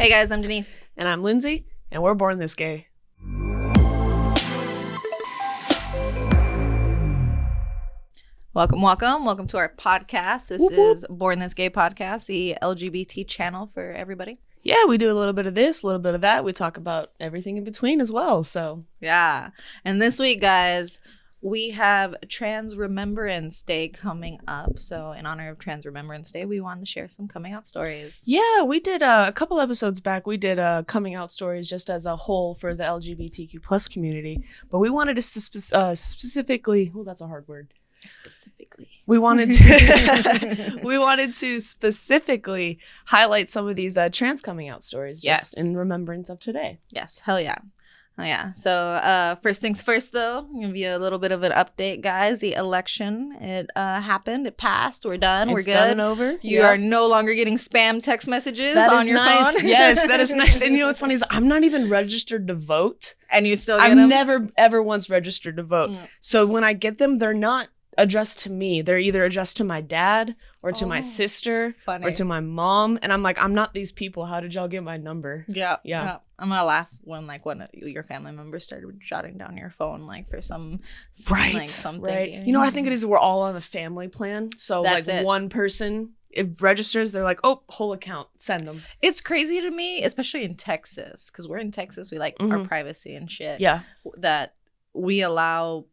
Hey guys, I'm Denise. And I'm Lindsay, and we're Born This Gay. Welcome to our podcast. This is Born This Gay podcast, the LGBT channel for everybody. Yeah, we do a little bit of this, a little bit of that. We talk about everything in between as well, so. Yeah. And this week, guys, we have Trans Remembrance Day coming up. So in honor of Trans Remembrance Day, we wanted to share some coming out stories. Yeah, we did a couple episodes back. We did coming out stories just as a whole for the LGBTQ plus community. But we wanted to specifically, that's a hard word. We wanted to specifically highlight some of these trans coming out stories just in remembrance of today. Yes, hell yeah. Oh, yeah. So first things first, though, I'll give you a little bit of an update, guys. The election, it happened. It passed. We're done. We're good. Done and over. You are no longer getting spam text messages on your phone. Yes, that is nice. And you know what's funny is I'm not even registered to vote. And you still get them? I've never, ever once registered to vote. So when I get them, they're not addressed to me. They're either addressed to my dad or to my sister or to my mom. And I'm like, I'm not these people. How did y'all get my number? Yeah. I'm gonna laugh when one of your family members started jotting down your phone for something. Right. You know what I think it is? We're all on a family plan. So that's one person, if registers, they're like, oh, whole account, send them. It's crazy to me, especially in Texas, because we're in Texas. We like our privacy and shit. Yeah. That we allow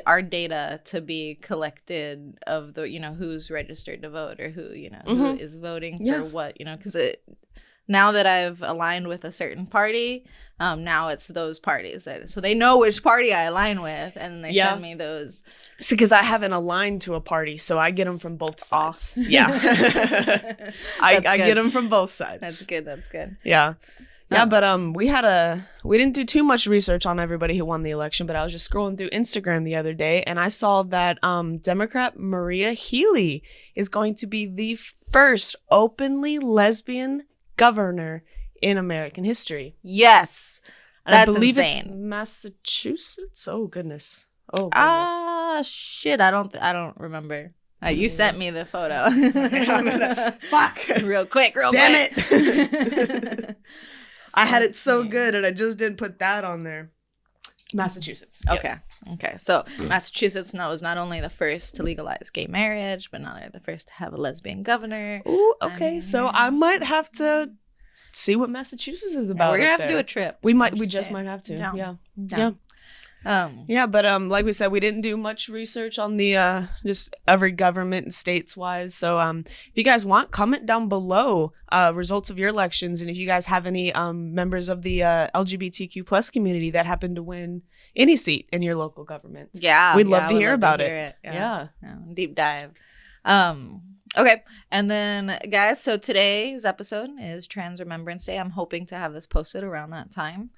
our data to be collected of the who's registered to vote or who who is voting for what because now that I've aligned with a certain party, now it's those parties so they know which party I align with, and they send me those. See, because I haven't aligned to a party, so I get them from both sides. Yeah, I get them from both sides. That's good. Yeah. Yeah, but we didn't do too much research on everybody who won the election, but I was just scrolling through Instagram the other day, and I saw that Democrat Maria Healey is going to be the first openly lesbian governor in American history. Yes, and that's I believe insane. It's Massachusetts. Oh goodness. Shit. I don't remember. You sent me the photo. Fuck. Real quick. Damn it. I had it so good, and I just didn't put that on there. Massachusetts. Yep. Okay. So Massachusetts was not only the first to legalize gay marriage, but now they're the first to have a lesbian governor. Ooh, okay. So I might have to see what Massachusetts is about. We're gonna have to do a trip. We just might have to. Yeah. But like we said, we didn't do much research on the just every government and states wise. So if you guys want, comment down below results of your elections, and if you guys have any members of the LGBTQ plus community that happen to win any seat in your local government, we'd love to hear about it. Yeah. Deep dive. Okay, and then guys, so today's episode is Trans Remembrance Day. I'm hoping to have this posted around that time.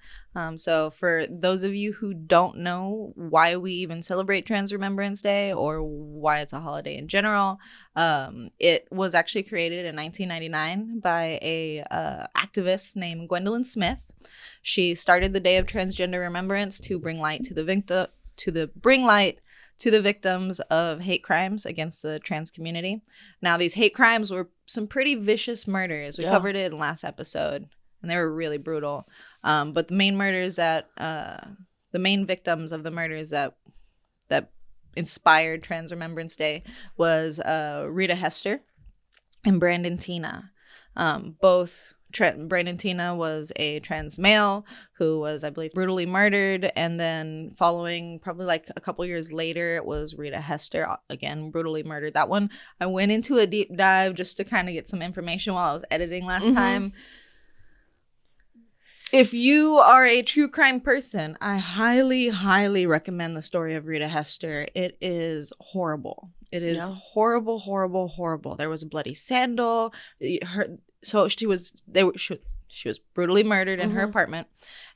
So for those of you who don't know why we even celebrate Trans Remembrance Day or why it's a holiday in general, it was actually created in 1999 by a activist named Gwendolyn Smith. She started the Day of Transgender Remembrance to bring light to the victims of hate crimes against the trans community. Now, these hate crimes were some pretty vicious murders. We covered it in last episode, and they were really brutal. But the main victims of the murders that inspired Trans Remembrance Day was Rita Hester and Brandon Tina. Brandon Tina was a trans male who was, I believe, brutally murdered. And then following probably a couple years later, it was Rita Hester, again, brutally murdered. That one, I went into a deep dive just to kind of get some information while I was editing last time. If you are a true crime person, I highly, highly recommend the story of Rita Hester. It is horrible. It is horrible, horrible, horrible. There was a bloody sandal. She was brutally murdered in her apartment,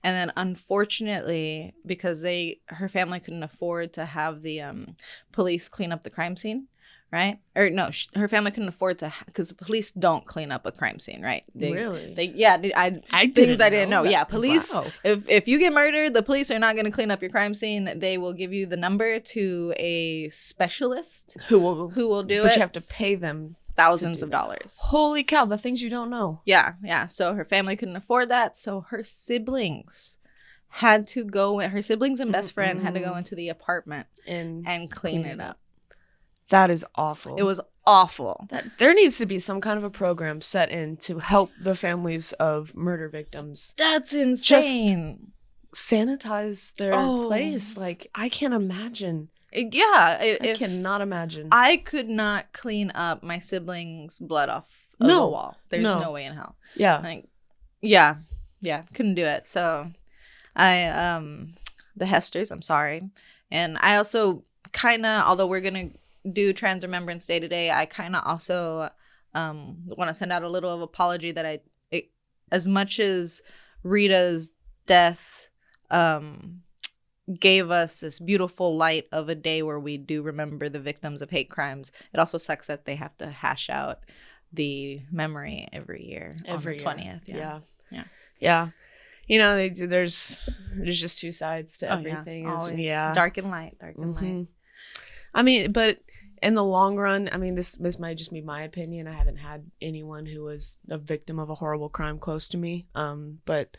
and then unfortunately, because her family couldn't afford to have the police clean up the crime scene, right? Or no, her family couldn't afford to, because the police don't clean up a crime scene, right? Really? I didn't know. Yeah, police. Wow. If you get murdered, the police are not going to clean up your crime scene. They will give you the number to a specialist who will do it. But you have to pay them thousands of dollars. Holy cow, the things you don't know. Yeah. So her family couldn't afford that. So her siblings had to go, her siblings and best friend had to go into the apartment and clean it up. That is awful. It was awful. There needs to be some kind of a program set in to help the families of murder victims. That's insane. Just sanitize their place. Like, I can't imagine. Yeah. I cannot imagine. I could not clean up my siblings' blood off of the wall. There's no way in hell. Yeah. Like, yeah. Couldn't do it. So the Hesters, I'm sorry. And I also kind of, although we're going to do Trans Remembrance Day today, I kind of also want to send out a little of apology that as much as Rita's death gave us this beautiful light of a day where we do remember the victims of hate crimes, it also sucks that they have to hash out the memory every year on the 20th. Yeah. You know, there's just two sides to everything. Yeah. Dark and light. Light. I mean, but in the long run, I mean, this might just be my opinion. I haven't had anyone who was a victim of a horrible crime close to me. But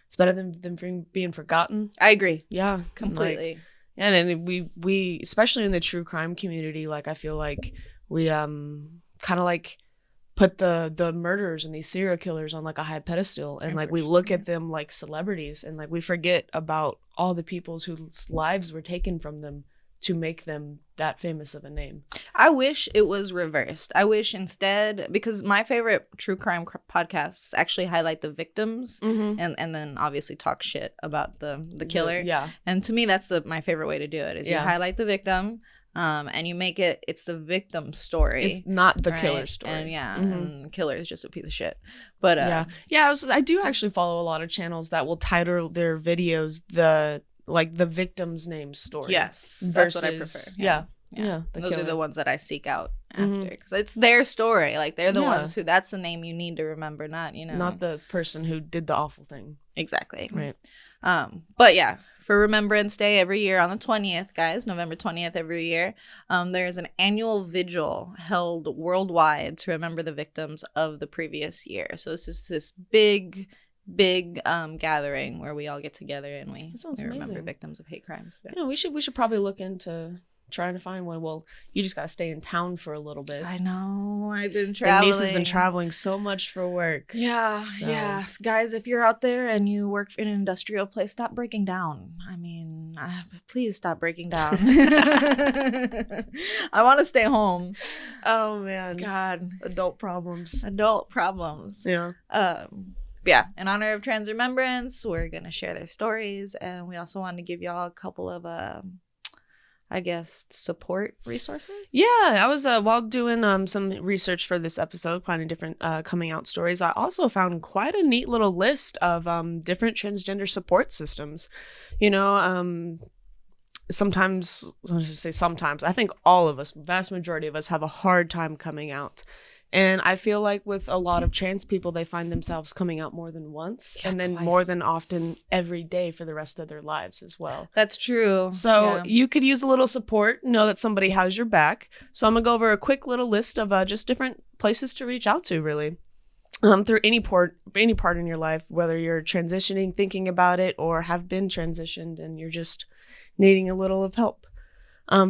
it's better than being forgotten. I agree. Yeah, completely. Like, and we especially in the true crime community, like I feel like we kind of like put the murderers and these serial killers on like a high pedestal, and like we look at them like celebrities, and like we forget about all the people whose lives were taken from them to make them that famous of a name. I wish it was reversed. I wish instead, because my favorite true crime podcasts actually highlight the victims and then obviously talk shit about the killer. Yeah. And to me, that's my favorite way to do it is you highlight the victim and you make it's the victim story. It's not the killer story. And and the killer is just a piece of shit. But I do actually follow a lot of channels that will title their videos the victim's name story. Yes, that's what I prefer. Yeah. Those are the ones that I seek out after because it's their story. Like they're the ones who that's the name you need to remember, not not the person who did the awful thing. Exactly. Right. But yeah, for Remembrance Day every year on the 20th, guys, November 20th every year, there is an annual vigil held worldwide to remember the victims of the previous year. So this is this big gathering where we all get together and we remember victims of hate crimes. Yeah, we should probably look into trying to find one. Well, you just gotta stay in town for a little bit. I know, I've been traveling. My niece has been traveling so much for work. Yeah. Guys, if you're out there and you work in an industrial place, stop breaking down. I mean, please stop breaking down. I want to stay home. Oh man, God, adult problems. Yeah. Yeah, in honor of Trans Remembrance, we're going to share their stories. And we also want to give y'all a couple of, support resources. Yeah, I was, while doing some research for this episode, finding different coming out stories, I also found quite a neat little list of different transgender support systems. You know, sometimes, I think all of us, vast majority of us, have a hard time coming out. And I feel like with a lot of trans people, they find themselves coming out more than once and then more than often every day for the rest of their lives as well. That's true. So you could use a little support, know that somebody has your back. So I'm going to go over a quick little list of just different places to reach out to, really. Through any part in your life, whether you're transitioning, thinking about it, or have been transitioned and you're just needing a little of help.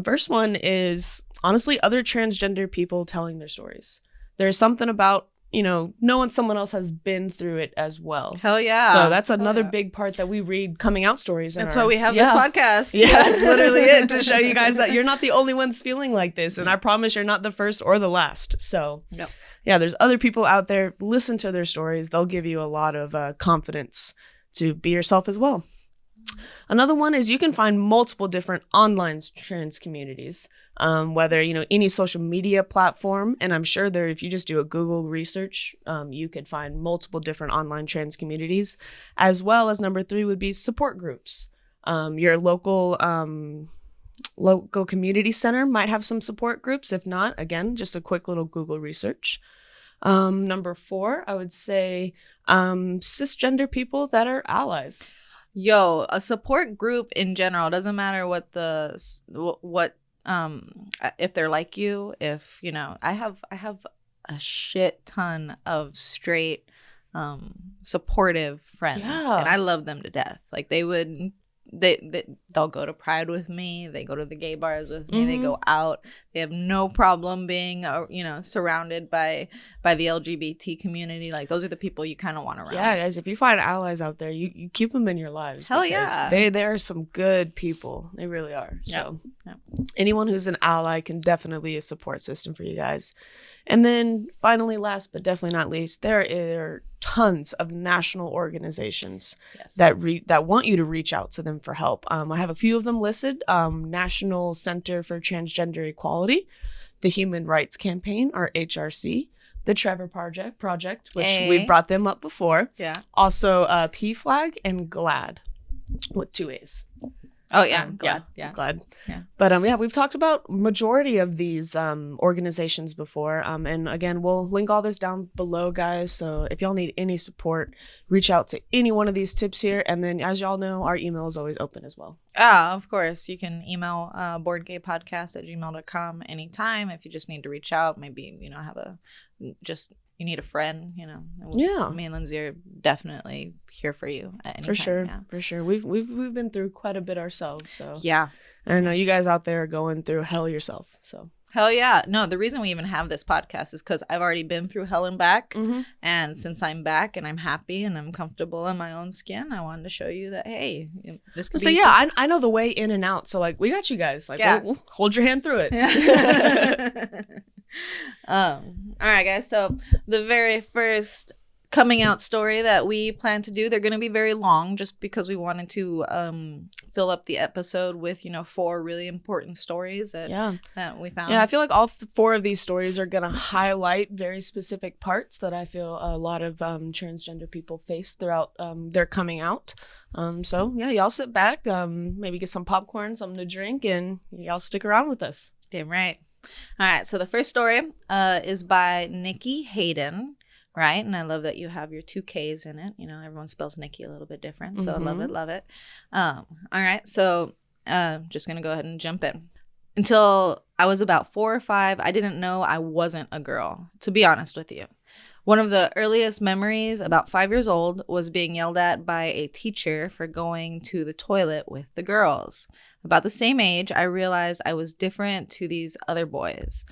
First one is, honestly, other transgender people telling their stories. There's something about, knowing someone else has been through it as well. Hell yeah. So that's another big part that we read coming out stories. That's why we have this podcast. Yeah, that's literally it, to show you guys that you're not the only ones feeling like this. And I promise you're not the first or the last. So yeah, there's other people out there. Listen to their stories. They'll give you a lot of confidence to be yourself as well. Another one is you can find multiple different online trans communities, whether, any social media platform. And I'm sure if you just do a Google research, you could find multiple different online trans communities, as well as number 3 would be support groups. Your local community center might have some support groups. If not, again, just a quick little Google research. Number 4, I would say cisgender people that are allies. Yo, a support group in general, doesn't matter what if they're like you, if I have a shit ton of straight, supportive friends. Yeah. And I love them to death. Like they'll go to Pride with me. They go to the gay bars with me. They go out. They have no problem being, surrounded by the LGBT community. Like, those are the people you kind of want around. Yeah, guys, if you find allies out there, you keep them in your lives. Hell yeah. They are some good people. They really are. So anyone who's an ally can definitely be a support system for you guys. And then finally, last but definitely not least, there are tons of national organizations that want you to reach out to them for help. I have a few of them listed. National Center for Transgender Equality, the Human Rights Campaign, or HRC, the Trevor Project, which we brought them up before. Yeah. Also, PFLAG and GLAD with 2 A's. Oh, yeah. Glad. Yeah. Glad. Yeah. But we've talked about majority of these organizations before. And again, we'll link all this down below, guys. So if y'all need any support, reach out to any one of these tips here. And then, as y'all know, our email is always open as well. Of course. You can email borngaypodcast@gmail.com anytime if you just need to reach out. Maybe, you need a friend, Yeah. Me and Lindsay are definitely here for you at any time. Sure. Yeah. For sure. We've been through quite a bit ourselves. So yeah. And I know you guys out there are going through hell yourself. So hell yeah. No, the reason we even have this podcast is because I've already been through hell and back. And since I'm back and I'm happy and I'm comfortable in my own skin, I wanted to show you that, hey, this could be. So I know the way in and out. So we got you guys. We'll hold your hand through it. All right, guys. So the very first coming out story that we plan to do, they're going to be very long just because we wanted to fill up the episode with 4 really important stories that we found. Yeah, I feel like all 4 of these stories are going to highlight very specific parts that I feel a lot of transgender people face throughout their coming out. So yeah, y'all sit back, maybe get some popcorn, something to drink, and y'all stick around with us. Damn right. All right, so the first story is by Nikki Hayden, right? And I love that you have your 2 Ks in it. Everyone spells Nikki a little bit different, so I love it. All right, so just going to go ahead and jump in. Until I was about 4 or 5, I didn't know I wasn't a girl, to be honest with you. One of the earliest memories, about 5 years old, was being yelled at by a teacher for going to the toilet with the girls. About the same age, I realized I was different to these other boys.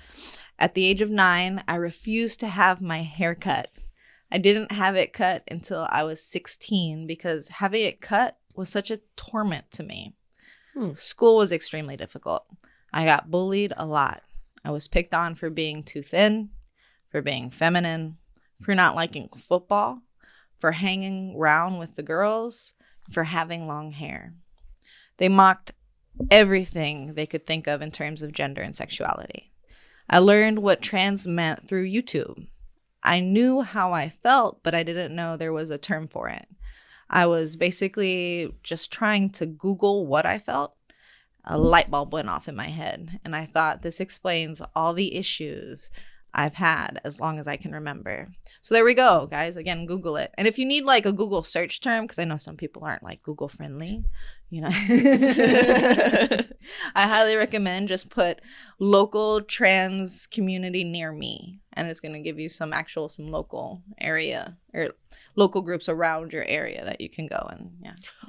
At the age of 9, I refused to have my hair cut. I didn't have it cut until I was 16 because having it cut was such a torment to me. School was extremely difficult. I got bullied a lot. I was picked on for being too thin, for being feminine, for not liking football, for hanging around with the girls, for having long hair. They mocked everything they could think of in terms of gender and sexuality. I learned what trans meant through YouTube. I knew how I felt, but I didn't know there was a term for it. I was basically just trying to Google what I felt. A light bulb went off in my head, and I thought, this explains all the issues I've had as long as I can remember. So there we go, guys. Again, Google it. And if you need a Google search term, because I know some people aren't Google friendly, I highly recommend just put local trans community near me, and it's going to give you some local area or local groups around your area that you can go and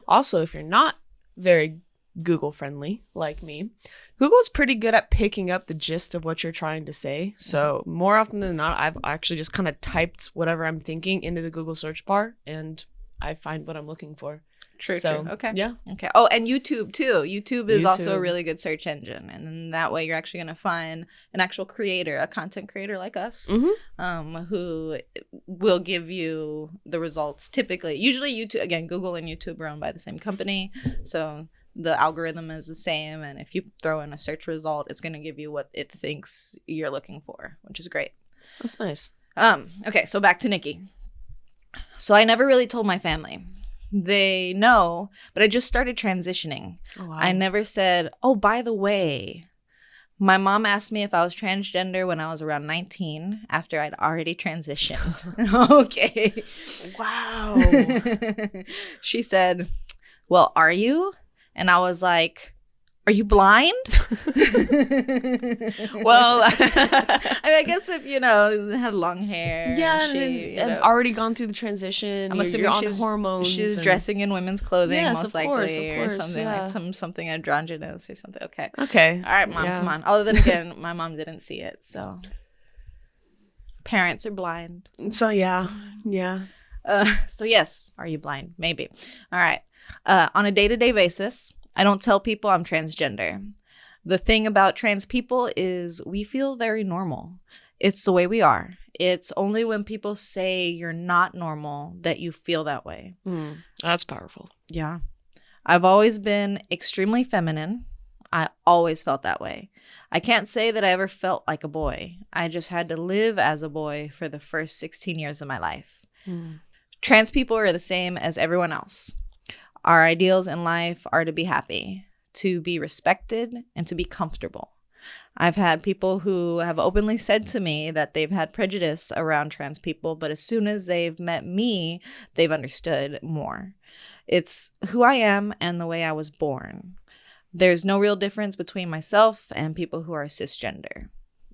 Also, if you're not very Google friendly like me, Google's pretty good at picking up the gist of what you're trying to say. So more often than not, I've actually just kind of typed whatever I'm thinking into the Google search bar and I find what I'm looking for. True. Okay. Yeah. Okay. Oh, and YouTube too. YouTube is also a really good search engine. And then that way you're actually going to find an actual creator, a content creator like us, who will give you the results typically. Usually YouTube, again, Google and YouTube are owned by the same company. So the algorithm is the same, and if you throw in a search result, it's going to give you what it thinks you're looking for, which is great. That's nice. Okay, so back to Nikki. So I never really told my family. They know, but I just started transitioning. Oh, wow. I never said, oh, by the way, my mom asked me if I was transgender when I was around 19 after I'd already transitioned. Okay. Wow. She said, well, are you? And I was like, Are you blind? Well, I mean, I guess if, they had long hair. Yeah, and already gone through the transition. I'm assuming you're on hormones. She's dressing in women's clothing, yes, most likely, or something like something androgynous or something. Okay. Okay. All right, Mom, come on. Other than, again, my mom didn't see it, so. Parents are blind. So, yeah. So, yes, are you blind? Maybe. All right. On a day-to-day basis, I don't tell people I'm transgender. The thing about trans people is we feel very normal. It's the way we are. It's only when people say you're not normal that you feel that way. That's powerful. Yeah. I've always been extremely feminine. I always felt that way. I can't say that I ever felt like a boy. I just had to live as a boy for the first 16 years of my life. Trans people are the same as everyone else. Our ideals in life are to be happy, to be respected, and to be comfortable. I've had people who have openly said to me that they've had prejudice around trans people, but as soon as they've met me, they've understood more. It's who I am and the way I was born. There's no real difference between myself and people who are cisgender.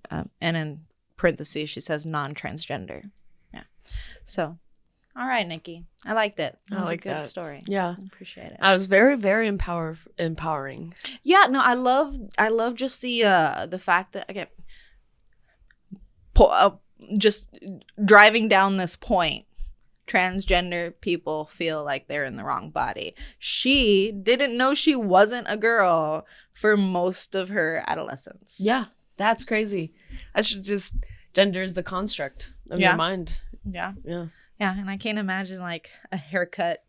And in parentheses, she says non-transgender. Yeah. So, all right, Nikki. I liked it. That was a good story. Yeah. I appreciate it. I was very, very empowering. Yeah, no, I love just the fact that, again, just driving down this point, transgender people feel like they're in the wrong body. She didn't know she wasn't a girl for most of her adolescence. Yeah, that's crazy. That's just gender is the construct of your mind. Yeah. And I can't imagine like a haircut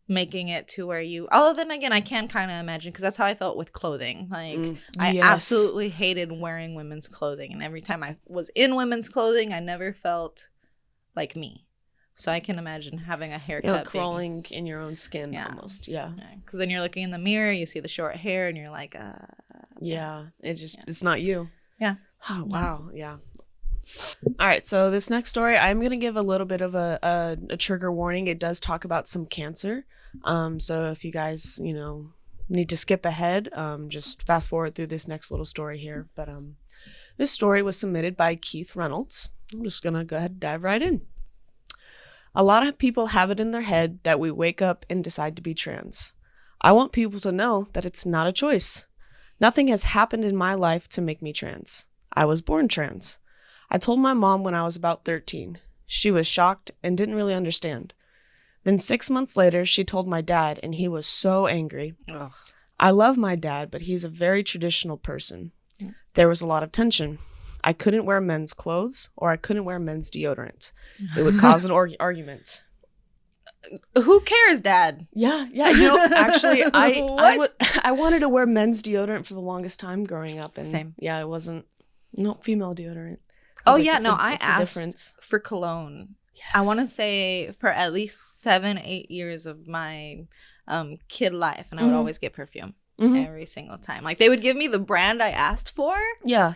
making it to where you, other than, again, I can kind of imagine, because that's how I felt with clothing. Like I absolutely hated wearing women's clothing, and every time I was in women's clothing, I never felt like me. So I can imagine having a haircut. Like crawling in your own skin almost. Yeah. Because then you're looking in the mirror, you see the short hair, and you're like, it's not you. Yeah. Oh, wow. Yeah. All right. So this next story, I'm going to give a little bit of a trigger warning. It does talk about some cancer. So if you guys, need to skip ahead, just fast forward through this next little story here. But this story was submitted by Keith Reynolds. I'm just going to go ahead and dive right in. A lot of people have it in their head that we wake up and decide to be trans. I want people to know that it's not a choice. Nothing has happened in my life to make me trans. I was born trans. I told my mom when I was about 13. She was shocked and didn't really understand. Then 6 months later, she told my dad, and he was so angry. Ugh. I love my dad, but he's a very traditional person. There was a lot of tension. I couldn't wear men's clothes, or I couldn't wear men's deodorant. It would cause an argument. Who cares, Dad? Yeah. Actually, I wanted to wear men's deodorant for the longest time growing up. And same. Yeah, it wasn't, female deodorant. I asked for cologne. Yes. I want to say for at least 7-8 years of my kid life, and I would always get perfume every single time. Like, they would give me the brand I asked for. Yeah.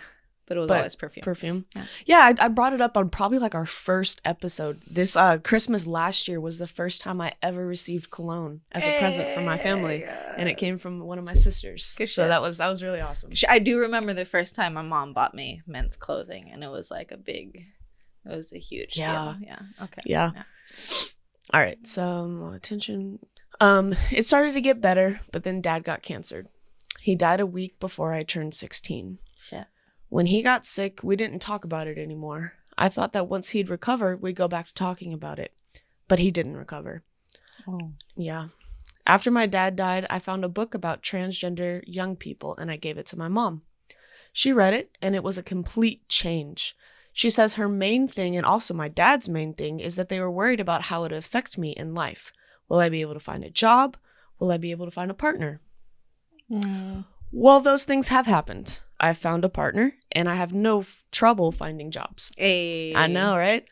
But it was always perfume. Yeah, I brought it up on probably like our first episode. This Christmas last year was the first time I ever received cologne as a present from my family. Yes. And it came from one of my sisters. So that was really awesome. I do remember the first time my mom bought me men's clothing, and it was like it was a huge deal. Yeah. Okay. Yeah. All right. So a lot of tension. It started to get better, but then Dad got cancer. He died a week before I turned 16. Shit. When he got sick, we didn't talk about it anymore. I thought that once he'd recover, we'd go back to talking about it. But he didn't recover. Oh. Yeah. After my dad died, I found a book about transgender young people, and I gave it to my mom. She read it, and it was a complete change. She says her main thing, and also my dad's main thing, is that they were worried about how it would affect me in life. Will I be able to find a job? Will I be able to find a partner? Well, those things have happened. I've found a partner, and I have no trouble finding jobs. Hey. I know, right?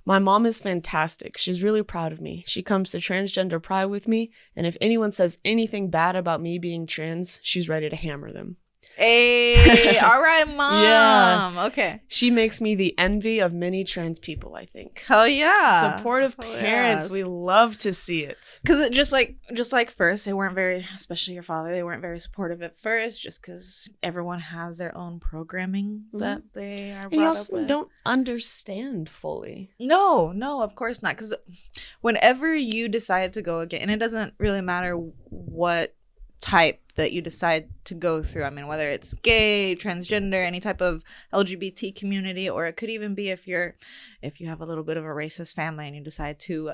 My mom is fantastic. She's really proud of me. She comes to Transgender Pride with me, and if anyone says anything bad about me being trans, she's ready to hammer them. Hey, all right, Mom. Yeah. Okay. She makes me the envy of many trans people, I think. Hell yeah. Supportive parents. We love to see it. Because it just like first, they weren't very, especially your father, they weren't very supportive at first, just because everyone has their own programming that they are brought up with. And you also don't understand fully. No, of course not. Because whenever you decide to go again, and it doesn't really matter what type that you decide to go through. I mean, whether it's gay, transgender, any type of LGBT community, or it could even be if you have a little bit of a racist family and you decide to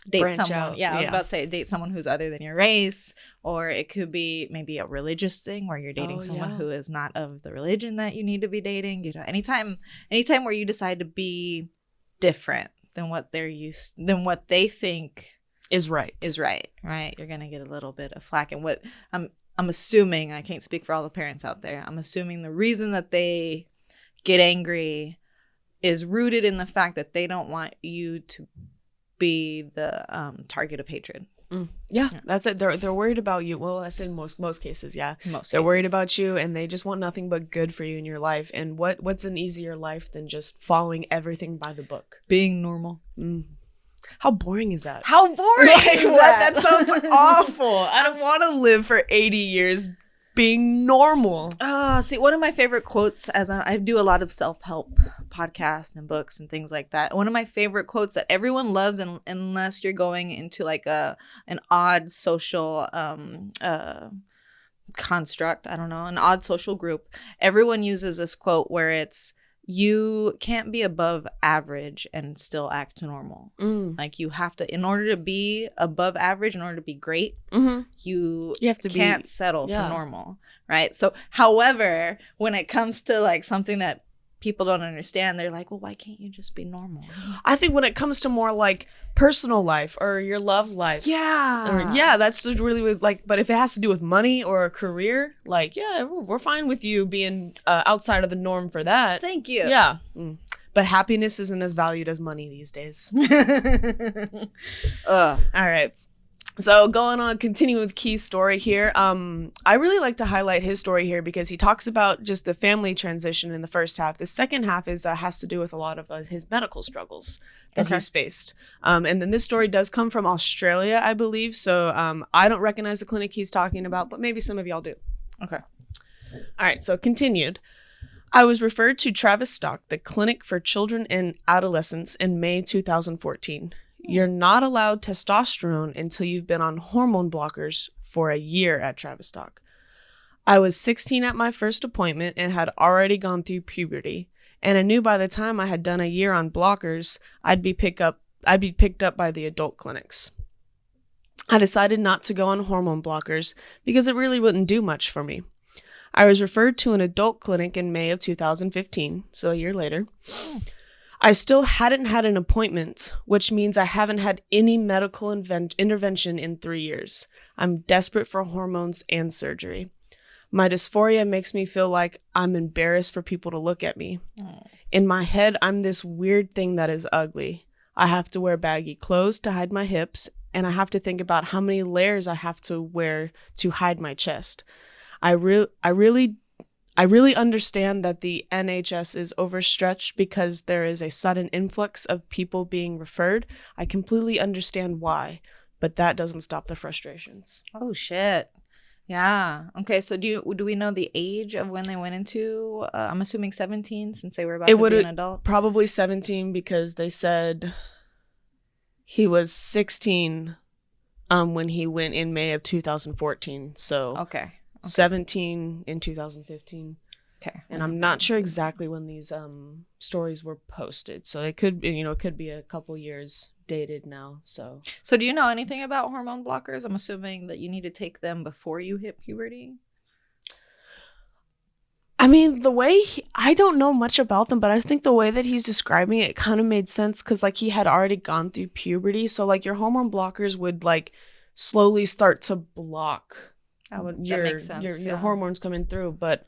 date branch someone. Out. Yeah, I was about to say date someone who's other than your race, or it could be maybe a religious thing where you're dating someone who is not of the religion that you need to be dating. You know, anytime where you decide to be different than what they think is right, right? You're gonna get a little bit of flack. And what I'm assuming, I can't speak for all the parents out there, I'm assuming the reason that they get angry is rooted in the fact that they don't want you to be the target of hatred. Yeah, that's it. They're worried about you. Well, I said most cases, yeah. They're worried about you, and they just want nothing but good for you in your life. And what's an easier life than just following everything by the book? Being normal. How boring is that? How boring is that? That sounds awful. I don't want to live for 80 years being normal. See, one of my favorite quotes, as I do a lot of self-help podcasts and books and things like that. One of my favorite quotes that everyone loves, unless you're going into like an odd social construct, I don't know, an odd social group. Everyone uses this quote where it's, you can't be above average and still act normal. Like you have to, in order to be above average, in order to be great, you have to can't settle for normal, right? So, however, when it comes to like something that people don't understand, they're like, well, why can't you just be normal? I think when it comes to more like personal life or your love life, that's really like, but if it has to do with money or a career, like, yeah, we're fine with you being outside of the norm for that. Thank you. Yeah. But happiness isn't as valued as money these days. All right. So going on, continuing with Key's story here. I really like to highlight his story here because he talks about just the family transition in the first half. The second half has to do with a lot of his medical struggles that he's faced. And then this story does come from Australia, I believe. So I don't recognize the clinic he's talking about, but maybe some of y'all do. Okay. All right. So continued. I was referred to Travis Stock, the Clinic for Children and Adolescents, in May 2014. You're not allowed testosterone until you've been on hormone blockers for a year at Travis Stock. I was 16 at my first appointment and had already gone through puberty, and I knew by the time I had done a year on blockers, I'd be picked up by the adult clinics. I decided not to go on hormone blockers because it really wouldn't do much for me. I was referred to an adult clinic in May of 2015, so a year later. I still hadn't had an appointment, which means I haven't had any medical intervention in 3 years. I'm desperate for hormones and surgery. My dysphoria makes me feel like I'm embarrassed for people to look at me. In my head, I'm this weird thing that is ugly. I have to wear baggy clothes to hide my hips, and I have to think about how many layers I have to wear to hide my chest. I really understand that the NHS is overstretched because there is a sudden influx of people being referred. I completely understand why, but that doesn't stop the frustrations. Oh, shit. Yeah. Okay, so do we know the age of when they went into, I'm assuming 17 since they were about to be an adult? Probably 17 because they said he was 16 when he went in May of 2014. So okay. 17 in 2015. Okay. And I'm not sure exactly when these stories were posted. So it could be a couple years dated now. So do you know anything about hormone blockers? I'm assuming that you need to take them before you hit puberty. I mean, I don't know much about them, but I think the way that he's describing it kind of made sense because like he had already gone through puberty. So like your hormone blockers would like slowly start to block that makes sense. Your hormones coming through. But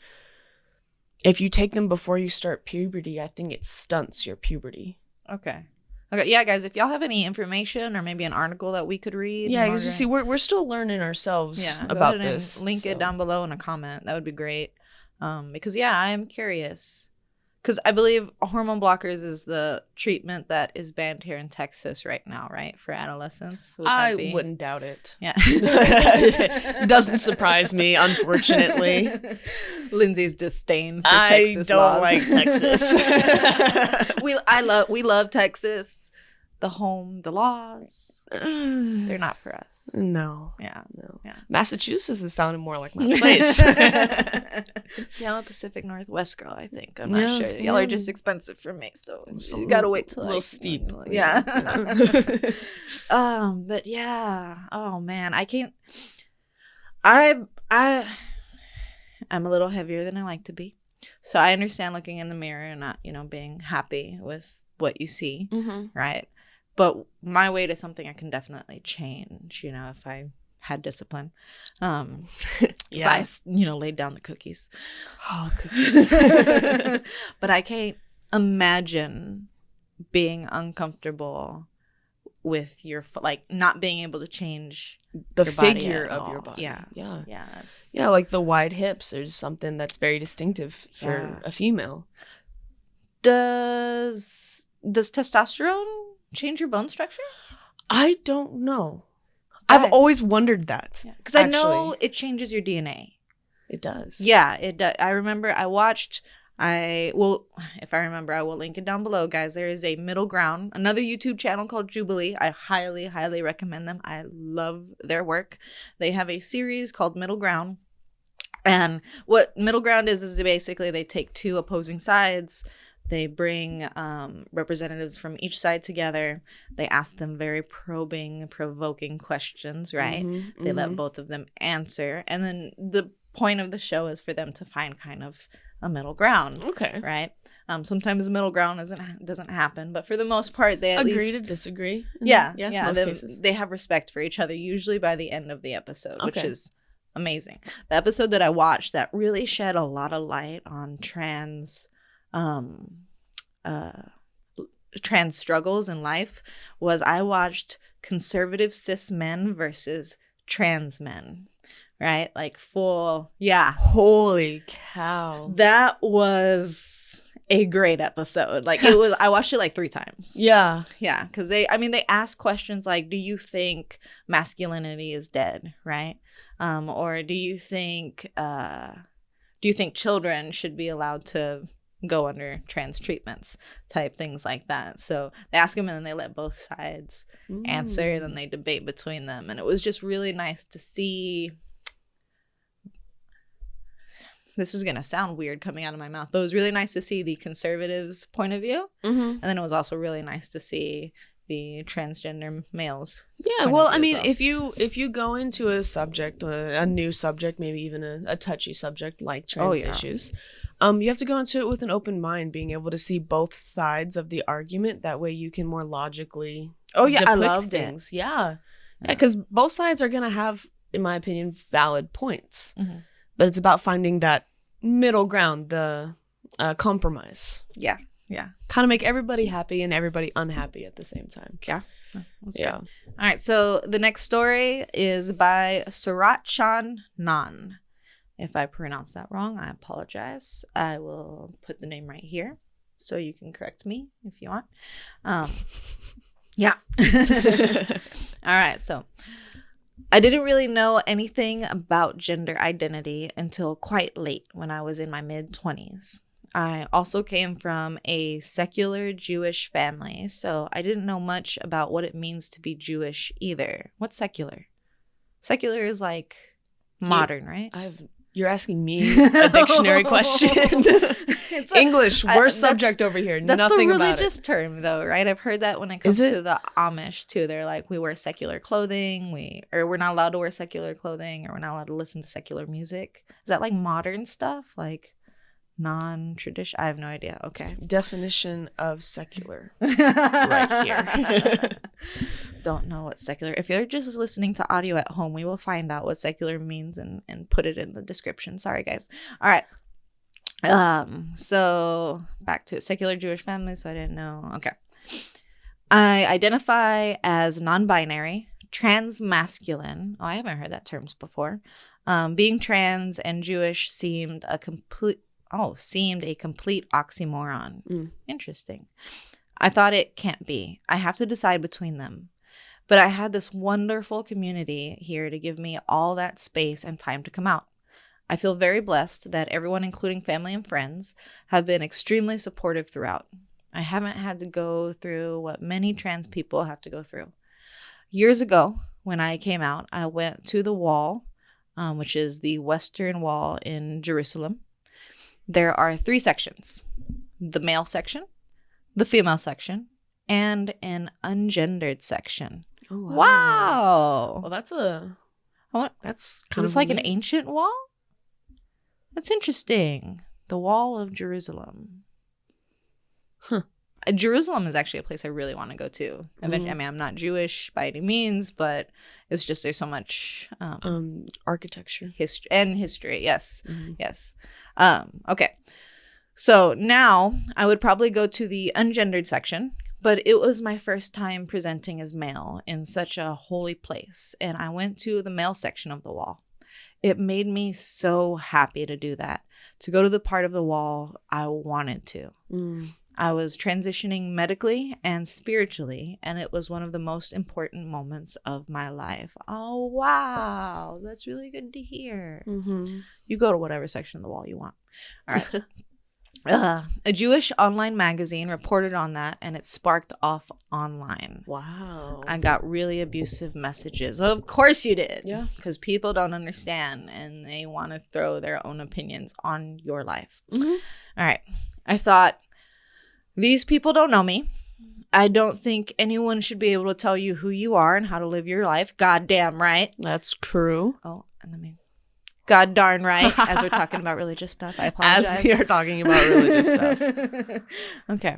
if you take them before you start puberty, I think it stunts your puberty. Okay. Yeah, guys, if y'all have any information or maybe an article that we could read. Yeah, because you see, we're still learning ourselves about this. Link it down below in a comment. That would be great. Because I am curious. Because I believe hormone blockers is the treatment that is banned here in Texas right now, right? For adolescents. I wouldn't doubt it. Yeah. It doesn't surprise me, unfortunately. Lindsay's disdain for Texas laws. I don't like Texas. We love Texas. The home, the laws. They're not for us. No. Yeah. Massachusetts is sounding more like my place. See, I'm a Pacific Northwest girl, I think. I'm not sure. Y'all are just expensive for me, so you gotta wait till a little steep. Yeah. But yeah. Oh man, I can't. I'm a little heavier than I like to be, so I understand looking in the mirror and not, being happy with what you see, right? But my weight is something I can definitely change, if I had discipline. If I, laid down the cookies. Oh, cookies. But I can't imagine being uncomfortable with your, not being able to change the figure of your body. Yeah. Like the wide hips is something that's very distinctive for a female. Does testosterone change your bone structure? I don't know. I've always wondered that. Because I know it changes your DNA. It does. Yeah, it does. I remember if I remember, I will link it down below, guys. There is a Middle Ground, another YouTube channel called Jubilee. I highly, highly recommend them. I love their work. They have a series called Middle Ground. And what Middle Ground is basically they take two opposing sides. They bring representatives from each side together. They ask them very probing, provoking questions, right? They let both of them answer. And then the point of the show is for them to find kind of a middle ground. Okay. Right? Sometimes the middle ground doesn't happen. But for the most part, they agree to disagree. Yeah. Most cases. They have respect for each other, usually by the end of the episode, which is amazing. The episode that I watched that really shed a lot of light on trans struggles in life was I watched conservative cis men versus trans men, right? Like full, holy cow, that was a great episode. Like it was, I watched it like 3 times. Yeah because they ask questions like, do you think masculinity is dead, right? Or do you think children should be allowed to go under trans treatments, type things like that. So they ask them and then they let both sides answer, and then they debate between them. And it was just really nice to see. This is going to sound weird coming out of my mouth, but it was really nice to see the conservatives' point of view. And then it was also really nice to see the transgender males. Yeah, well, I mean, if you go into a subject, a new subject, maybe even a touchy subject like trans issues, you have to go into it with an open mind, being able to see both sides of the argument. That way you can more logically I loved things. It. Yeah, because both sides are going to have, in my opinion, valid points. But it's about finding that middle ground, the compromise. Yeah. Kind of make everybody happy and everybody unhappy at the same time. Yeah. All right. So the next story is by Surachan Nan. If I pronounce that wrong, I apologize. I will put the name right here so you can correct me if you want. Yeah. All right. So I didn't really know anything about gender identity until quite late, when I was in my mid-20s. I also came from a secular Jewish family, so I didn't know much about what it means to be Jewish either. What's secular? Secular is like modern, right? You're asking me a dictionary question. English, worst subject over here. That's Nothing a about religious term, though, right? I've heard that when it comes to the Amish, too. They're like, we wear secular clothing, we're not allowed to wear secular clothing, or we're not allowed to listen to secular music. Is that like modern stuff? Like non-traditional? I have no idea. Okay. Definition of secular right here. Don't know what secular. If you're just listening to audio at home, we will find out what secular means and put it in the description. Sorry, guys. All right. So back to secular Jewish family. So I didn't know. Okay. I identify as non-binary, transmasculine. Oh, I haven't heard that terms before. Being trans and Jewish seemed a complete oxymoron. Interesting. I thought it can't be. I have to decide between them. But I had this wonderful community here to give me all that space and time to come out. I feel very blessed that everyone, including family and friends, have been extremely supportive throughout. I haven't had to go through what many trans people have to go through. Years ago, when I came out, I went to the Wall, which is the Western Wall in Jerusalem. There are 3 sections: the male section, the female section, and an ungendered section. Oh, wow. Well, that's kind of like an ancient wall? That's interesting. The Wall of Jerusalem. Huh. Jerusalem is actually a place I really want to go to. I mean, I'm not Jewish by any means, but it's just there's so much architecture, history. Yes, yes. Okay, so now I would probably go to the ungendered section, but it was my first time presenting as male in such a holy place, and I went to the male section of the wall. It made me so happy to do that, to go to the part of the wall I wanted to. I was transitioning medically and spiritually, and it was one of the most important moments of my life. Oh, wow. That's really good to hear. You go to whatever section of the wall you want. All right. A Jewish online magazine reported on that, and it sparked off online. Wow. I got really abusive messages. Of course you did. Yeah. Because people don't understand, and they want to throw their own opinions on your life. All right. I thought, these people don't know me. I don't think anyone should be able to tell you who you are and how to live your life. Goddamn right. That's true. Oh, and let me... God darn right, as we're talking about religious stuff. I apologize. As we are talking about religious stuff. Okay.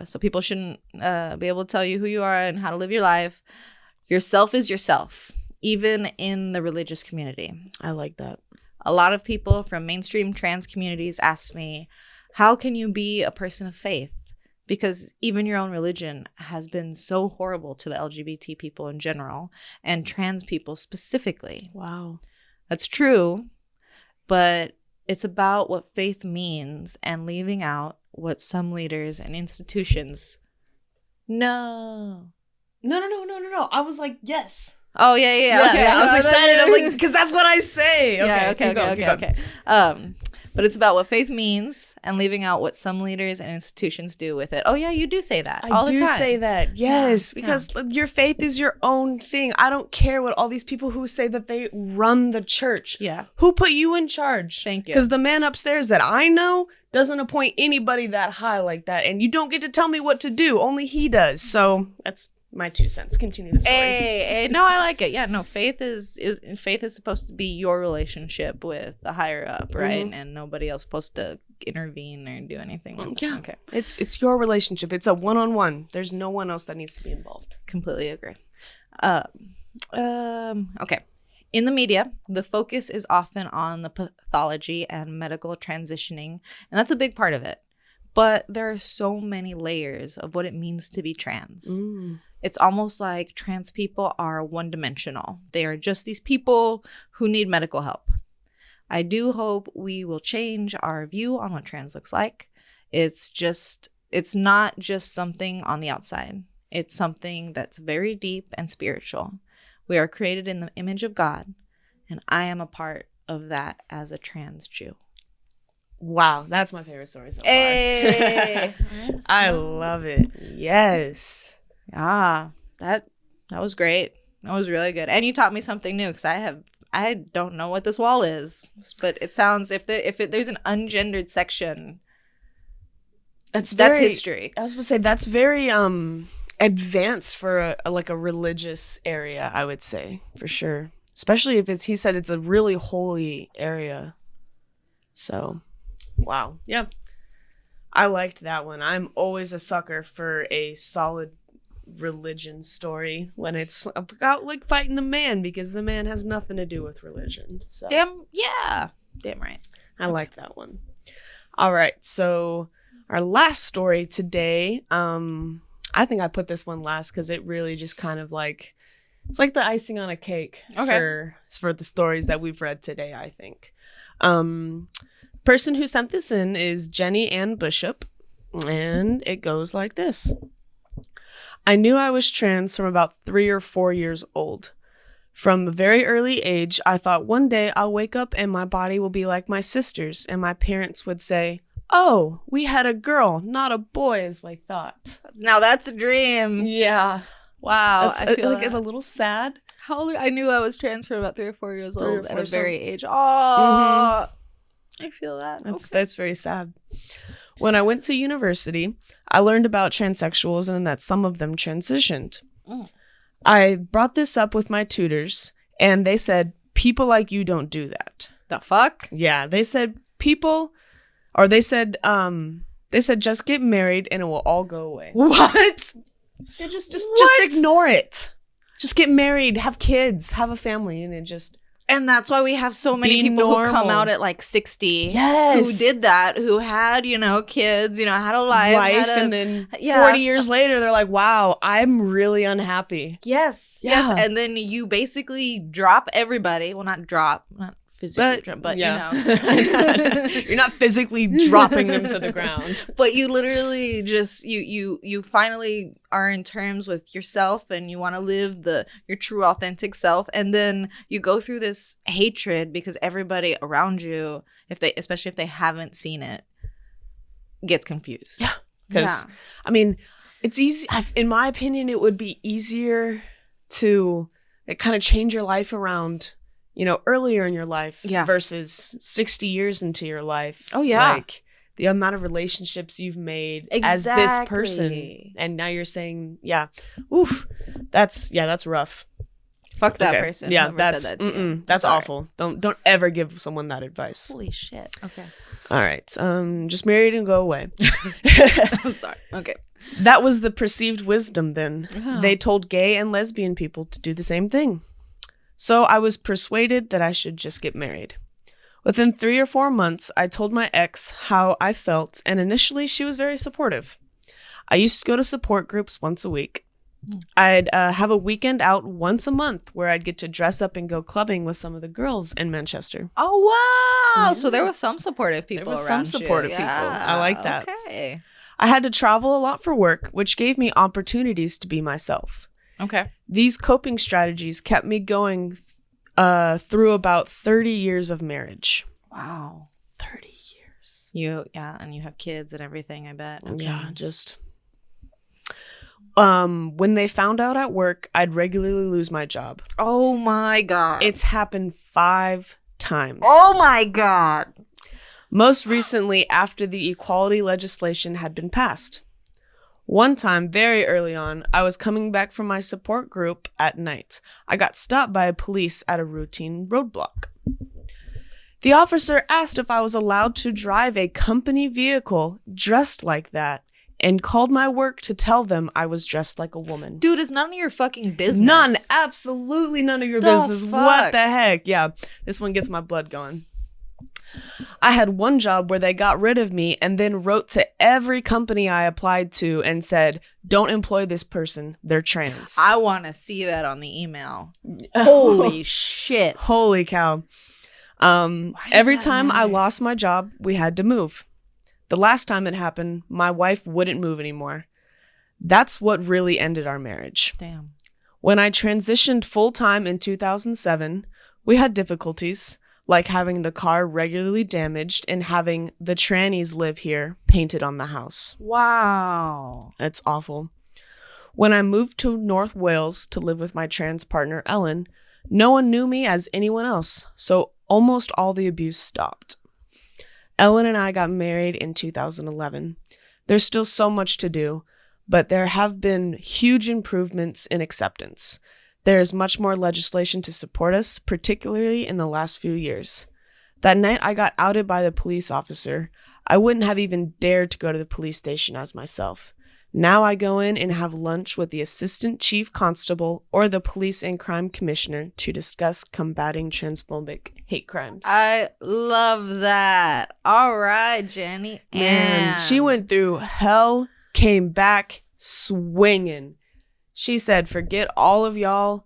So people shouldn't be able to tell you who you are and how to live your life. Yourself is yourself, even in the religious community. I like that. A lot of people from mainstream trans communities ask me, how can you be a person of faith? Because even your own religion has been so horrible to the LGBT people in general and trans people specifically. Wow. That's true, but it's about what faith means and leaving out what some leaders and institutions... No. I was like, yes. Oh, yeah. Okay. I was excited. I was like, because that's what I say. Okay. But it's about what faith means and leaving out what some leaders and institutions do with it. Oh, yeah, you do say that all the time. I do say that, yes, because your faith is your own thing. I don't care what all these people who say that they run the church. Yeah. Who put you in charge? Thank you. Because the man upstairs that I know doesn't appoint anybody that high like that. And you don't get to tell me what to do. Only he does. So that's my 2 cents. Continue the story. Hey, no, I like it. Yeah, no, faith is supposed to be your relationship with the higher up, right? And nobody else supposed to intervene or do anything. Yeah. Okay. It's your relationship. It's a one-on-one. There's no one else that needs to be involved. Completely agree. Okay. In the media, the focus is often on the pathology and medical transitioning, and that's a big part of it. But there are so many layers of what it means to be trans. It's almost like trans people are one-dimensional. They are just these people who need medical help. I do hope we will change our view on what trans looks like. It's not just something on the outside. It's something that's very deep and spiritual. We are created in the image of God, and I am a part of that as a trans Jew. Wow, that's my favorite story so far. Hey, I love it. Yes. Ah, that was great. That was really good. And you taught me something new because I don't know what this wall is, but it sounds if there's an ungendered section, that's history. I was going to say that's very advanced for a religious area, I would say, for sure. Especially if he said it's a really holy area. So, wow. Yeah. I liked that one. I'm always a sucker for a solid religion story when it's about fighting the man, because the man has nothing to do with religion. So damn right. I like that one. All right, so our last story today, I think I put this one last because it really just kind of like, it's like the icing on a cake for the stories that we've read today, I think. Person who sent this in is Jenny Ann Bishop, and it goes like this. I knew I was trans from about 3 or 4 years old. From a very early age, I thought one day I'll wake up and my body will be like my sister's, and my parents would say, oh, we had a girl, not a boy, as we thought. Now that's a dream. Yeah. Wow. That's, I feel like it's a little sad. How old? I knew I was trans from about 3 or 4 years old at a very age. Oh, I feel that. That's very sad. When I went to university, I learned about transsexuals and that some of them transitioned. I brought this up with my tutors, and they said, people like you don't do that. The fuck? Yeah, they said just get married and it will all go away. What? Yeah, just ignore it. Just get married, have kids, have a family, and it just... And that's why we have so many people who come out at like 60 who did that, who had, kids, had a life. And then 40 years later, they're like, wow, I'm really unhappy. Yes. Yeah. Yes. And then you basically drop everybody. Well, not physically, but you're not phically dropping them to the ground. But you literally just you finally are in terms with yourself, and you want to live your true authentic self, and then you go through this hatred because everybody around you, especially if they haven't seen it, gets confused. Yeah, because I mean, it's easy. In my opinion, it would be easier to kind of change your life around, earlier in your life versus 60 years into your life. Oh, yeah. Like the amount of relationships you've made as this person. And now you're saying, that's rough. Fuck that person. Yeah, that's awful. Don't ever give someone that advice. Holy shit. Okay. All right. Just marry it and go away. I'm sorry. Okay. That was the perceived wisdom then. Oh. They told gay and lesbian people to do the same thing. So I was persuaded that I should just get married. Within 3 or 4 months, I told my ex how I felt, and initially she was very supportive. I used to go to support groups once a week. I'd have a weekend out once a month where I'd get to dress up and go clubbing with some of the girls in Manchester. Oh, wow. So there was some supportive people around you. There was some supportive people. I like that. Okay. I had to travel a lot for work, which gave me opportunities to be myself. Okay. These coping strategies kept me going through about 30 years of marriage. Wow. 30 years. And you have kids and everything, I bet. Okay. Yeah, just... when they found out at work, I'd regularly lose my job. Oh my God. It's happened 5 times. Oh my God. Most recently after the equality legislation had been passed. One time, very early on, I was coming back from my support group at night. I got stopped by police at a routine roadblock. The officer asked if I was allowed to drive a company vehicle dressed like that, and called my work to tell them I was dressed like a woman. Dude, it's none of your fucking business. None. Absolutely none of your business. Fuck? What the heck? Yeah, this one gets my blood going. I had one job where they got rid of me and then wrote to every company I applied to and said, don't employ this person. They're trans. I want to see that on the email. Holy shit. Holy cow. Every time I lost my job, we had to move. The last time it happened, my wife wouldn't move anymore. That's what really ended our marriage. Damn. When I transitioned full-time in 2007, we had difficulties, like having the car regularly damaged and having the trannies live here painted on the house. Wow. That's awful. When I moved to North Wales to live with my trans partner, Ellen, no one knew me as anyone else, so almost all the abuse stopped. Ellen and I got married in 2011. There's still so much to do, but there have been huge improvements in acceptance. There is much more legislation to support us, particularly in the last few years. That night I got outed by the police officer. I wouldn't have even dared to go to the police station as myself. Now I go in and have lunch with the assistant chief constable or the police and crime commissioner to discuss combating transphobic hate crimes. I love that. All right, Jenny. Man, she went through hell, came back swinging. She said, forget all of y'all.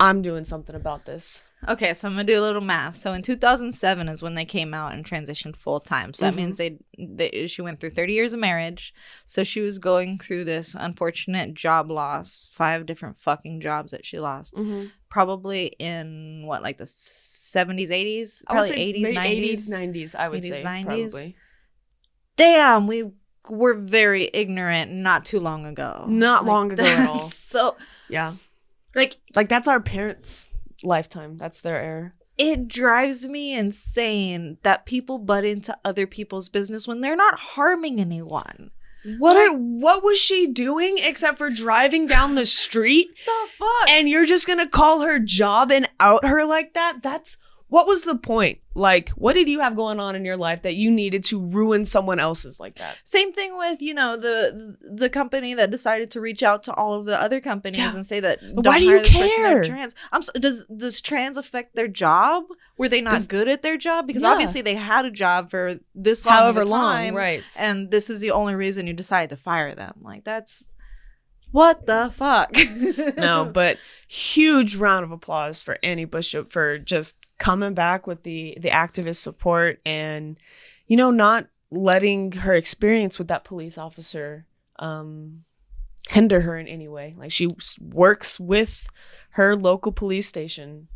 I'm doing something about this. Okay, so I'm going to do a little math. So in 2007 is when they came out and transitioned full time. So that means she went through 30 years of marriage. So she was going through this unfortunate job loss, 5 different fucking jobs that she lost. Probably in what, like the 70s, 80s? Probably 80s, 90s? 90s, I would 80s, say, 90s. probably. Damn, we were very ignorant not too long ago. Not long ago at all. So, yeah. Like that's our parents' lifetime. That's their era. It drives me insane that people butt into other people's business when they're not harming anyone. What was she doing except for driving down the street? The fuck? And you're just gonna call her job and out her like that? What was the point? Like, what did you have going on in your life that you needed to ruin someone else's like that? Same thing with, the company that decided to reach out to all of the other companies and say that, why do you care? Trans. Does trans affect their job? Were they not good at their job? Because obviously they had a job for this long however of a time, long, right? And this is the only reason you decided to fire them. Like, that's... What the fuck? No, but huge round of applause for Annie Bishop for just coming back with the activist support and, not letting her experience with that police officer hinder her in any way. Like, she works with her local police station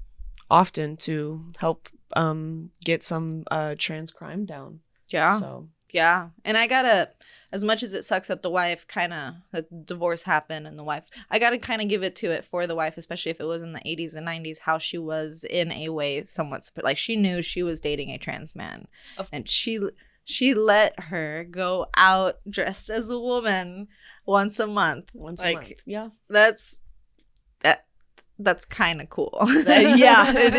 often to help get some trans crime down. Yeah. So. Yeah. And as much as it sucks that the divorce happened and I gotta kind of give it to it for the wife, especially if it was in the 80s and 90s, how she was in a way somewhat, like, she knew she was dating a trans man. And she let her go out dressed as a woman once a month. Yeah. That's kind of cool. Yeah, it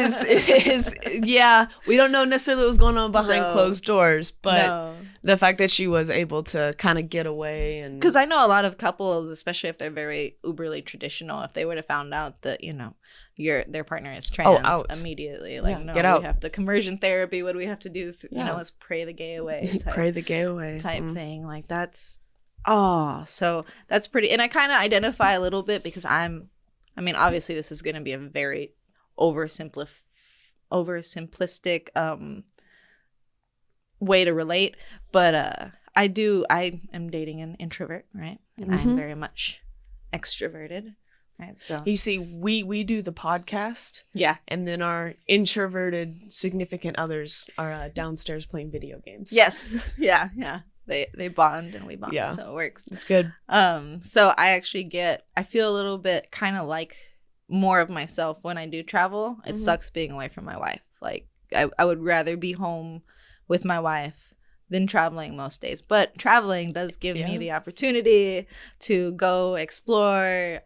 is. Yeah, we don't know necessarily what was going on behind closed doors, but the fact that she was able to kind of get away. And because I know a lot of couples, especially if they're very uberly traditional, if they would have found out that, their partner is trans, immediately, like, no, get out. We have the conversion therapy. What do we have to do? Let's pray the gay away. Pray the gay away type thing. Like, that's, so that's pretty. And I kind of identify a little bit because obviously this is going to be a very oversimplistic way to relate, but I am dating an introvert, right? And I'm very much extroverted, right? So you see, we do the podcast, yeah, and then our introverted significant others are downstairs playing video games. Yes, yeah. They bond and we bond, so it works. It's good. So I feel a little bit kind of like more of myself when I do travel. It sucks being away from my wife. Like, I would rather be home with my wife than traveling most days. But traveling does give me the opportunity to go explore,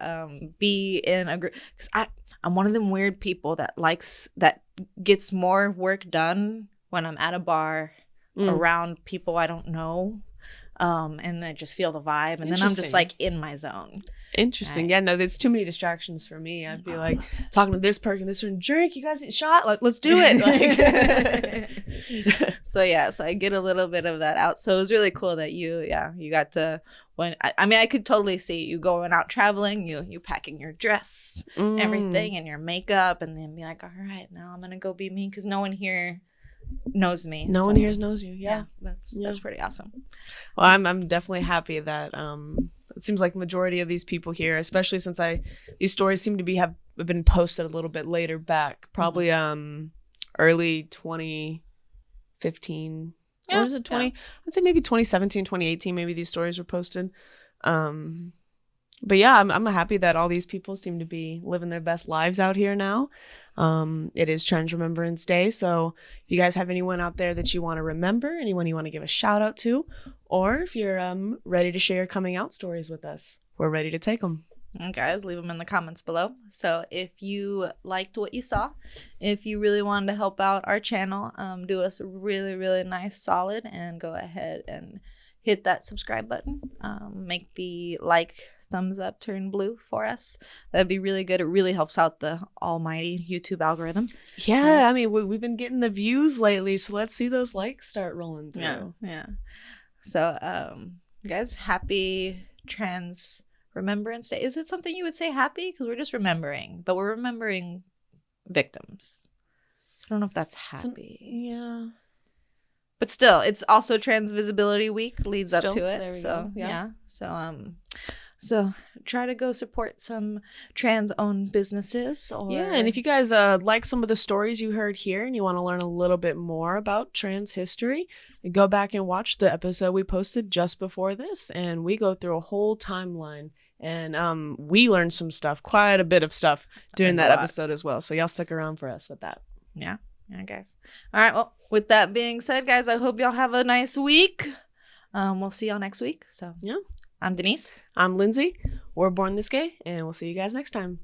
be in a group. Because I'm one of them weird people that gets more work done when I'm at a bar around people I don't know, and I just feel the vibe, and then I'm just like in my zone. Interesting. Right. Yeah, no, there's too many distractions for me. I'd be like talking to this person, drink, you guys get shot, like, let's do it. Like, so I get a little bit of that out. So it was really cool that you got to, when I could totally see you going out traveling, you packing your dress, everything, and your makeup, and then be like, all right, now I'm gonna go be me, because no one here knows me. No one here knows you. Yeah, that's pretty awesome. Well, I'm definitely happy that it seems like the majority of these people here, especially since these stories seem to have been posted a little bit later back, probably early 2015. Or was it 20? Yeah. I'd say maybe 2017, 2018. Maybe these stories were posted. But yeah, I'm happy that all these people seem to be living their best lives out here now. It is Trans Remembrance Day, so if you guys have anyone out there that you want to remember, anyone you want to give a shout out to, or if you're ready to share coming out stories with us, we're ready to take them. And guys, leave them in the comments below. So if you liked what you saw, if you really wanted to help out our channel, do us a really, really nice solid and go ahead and hit that subscribe button. Make the thumbs up turn blue for us. That'd be really good. It really helps out the almighty YouTube algorithm. Yeah, I mean, we've been getting the views lately, so let's see those likes start rolling through. Yeah. So, guys, happy Trans Remembrance Day. Is it something you would say happy? Because we're just remembering, but we're remembering victims. So I don't know if that's happy. Yeah. But still, it's also Trans Visibility Week leads up to it. So yeah. So try to go support some trans-owned businesses. And if you guys like some of the stories you heard here and you want to learn a little bit more about trans history, go back and watch the episode we posted just before this, and we go through a whole timeline. And we learned some stuff, quite a bit of stuff during that episode as well. So y'all stick around for us with that. Yeah, guys. All right, well, with that being said, guys, I hope y'all have a nice week. We'll see y'all next week. So yeah. I'm Denise. I'm Lindsay. We're Born This Gay, and we'll see you guys next time.